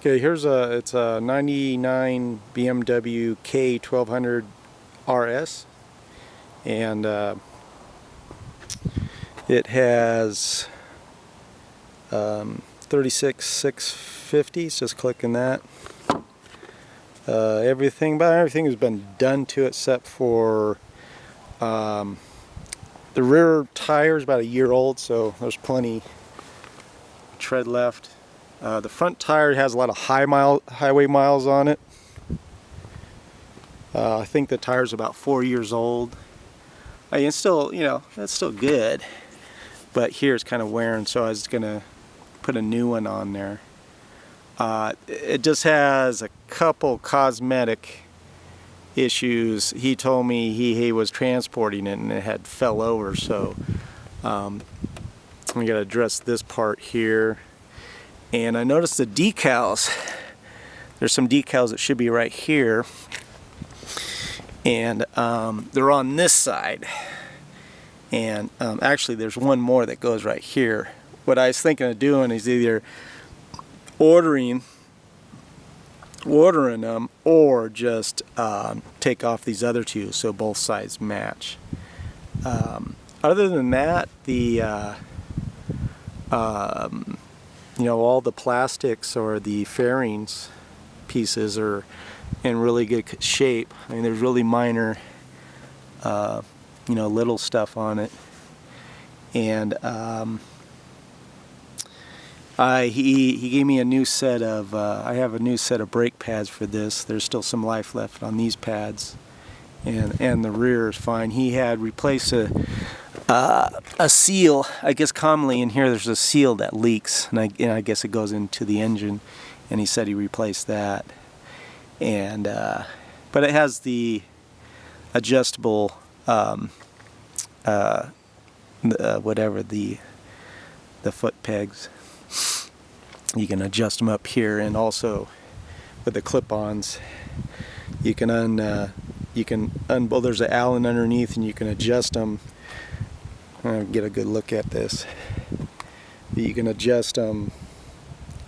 Okay, it's a 99 BMW K1200RS, and it has 36,650s. Just clicking that. Everything has been done to it except for the rear tire is about a year old, so there's plenty tread left. The front tire has a lot of highway miles on it. I think the tire's about 4 years old. I mean, it's still, that's still good, but here it's kind of wearing, so I was gonna put a new one on there. It just has a couple cosmetic issues. He told me he was transporting it and it had fell over, so we got to address this part here. And I noticed the decals. There's some decals that should be right here, and they're on this side. And actually, there's one more that goes right here. What I was thinking of doing is either ordering them or just take off these other two so both sides match. Other than that, the all the plastics or the fairings pieces are in really good shape. I mean, there's really minor little stuff on it, and he gave me a new set of I have a new set of brake pads for this. There's still some life left on these pads, and the rear is fine. He had replaced a seal. I guess commonly in here there's a seal that leaks, and I guess it goes into the engine, and he said he replaced that. And but it has the adjustable whatever the foot pegs. You can adjust them up here, and also with the clip-ons you can well, there's an Allen underneath, and you can adjust them. I'll get a good look at this. You can adjust them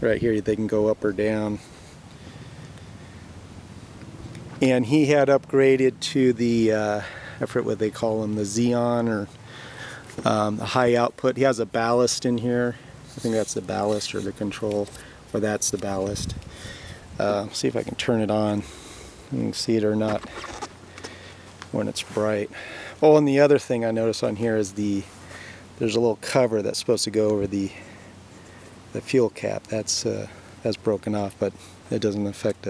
right here. They can go up or down. And he had upgraded to the I forget what they call them, the Xeon, or the high output. He has a ballast in here. I think that's the ballast, or the control, or that's the ballast. See if I can turn it on. You can see it or not when it's bright. Oh, and the other thing I noticed on here is there's a little cover that's supposed to go over the fuel cap. That's broken off, but it doesn't affect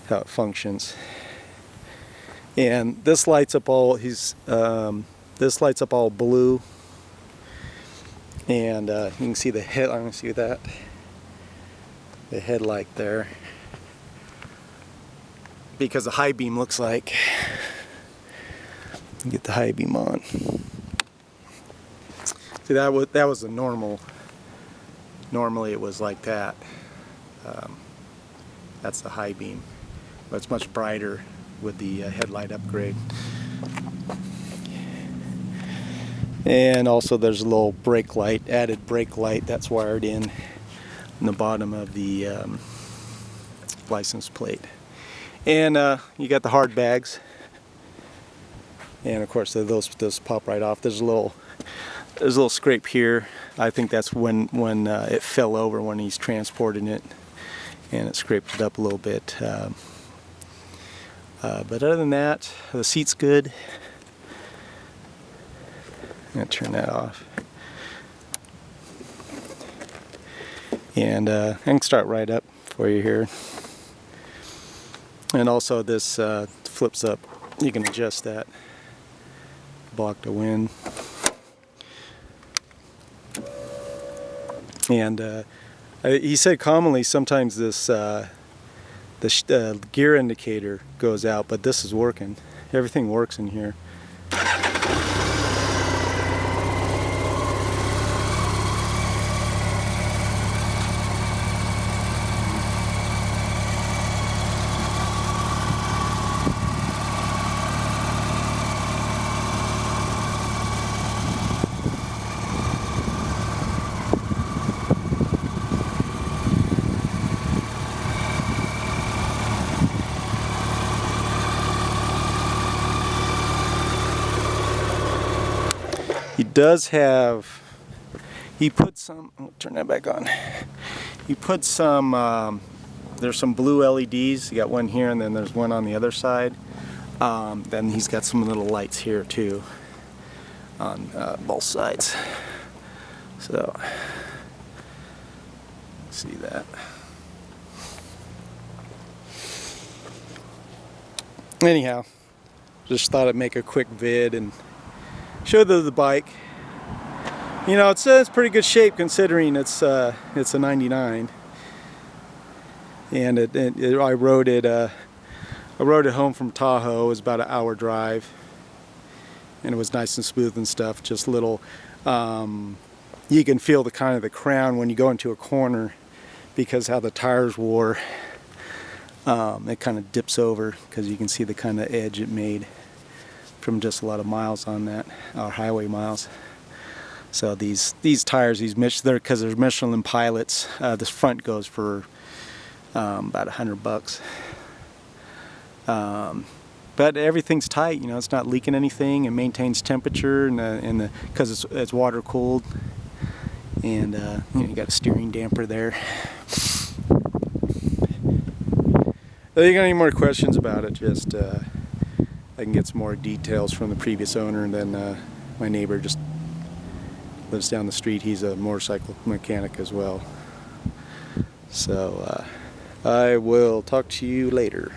how it functions. And this lights up all this lights up all blue. And you can see the head. I'm gonna see that the headlight there, because the high beam looks like. Get the high beam on. See, that was the normal. Normally it was like that. That's the high beam, but it's much brighter with the headlight upgrade. And also there's a little brake light, added brake light that's wired in the bottom of the license plate. And you got the hard bags, and of course those pop right off. There's a little scrape here. I think that's when it fell over when he's transporting it, and it scraped it up a little bit. But other than that, the seat's good. I'm going to turn that off. And I can start right up for you here. And also this flips up. You can adjust that. Block the wind. And he said commonly sometimes this the gear indicator goes out, but this is working. Everything works in here. does have, he put some, I'll turn that back on. He put some, there's some blue LEDs. You got one here and then there's one on the other side. Then he's got some little lights here too on both sides. So, see that. Anyhow, just thought I'd make a quick vid and show the bike. You know, it's pretty good shape considering it's a 99. And I rode it home from Tahoe. It was about an hour drive, and it was nice and smooth and stuff. Just little, you can feel the kind of the crown when you go into a corner because how the tires wore. It kind of dips over because you can see the kind of edge it made from just a lot of miles on that, highway miles. So these tires, they're because they're Michelin pilots. This front goes for about $100. But everything's tight, you know, it's not leaking anything. It maintains temperature and because it's water cooled, and you know, you got a steering damper there. If you got any more questions about it, just I can get some more details from the previous owner, and then my neighbor just lives down the street. He's a motorcycle mechanic as well. So I will talk to you later.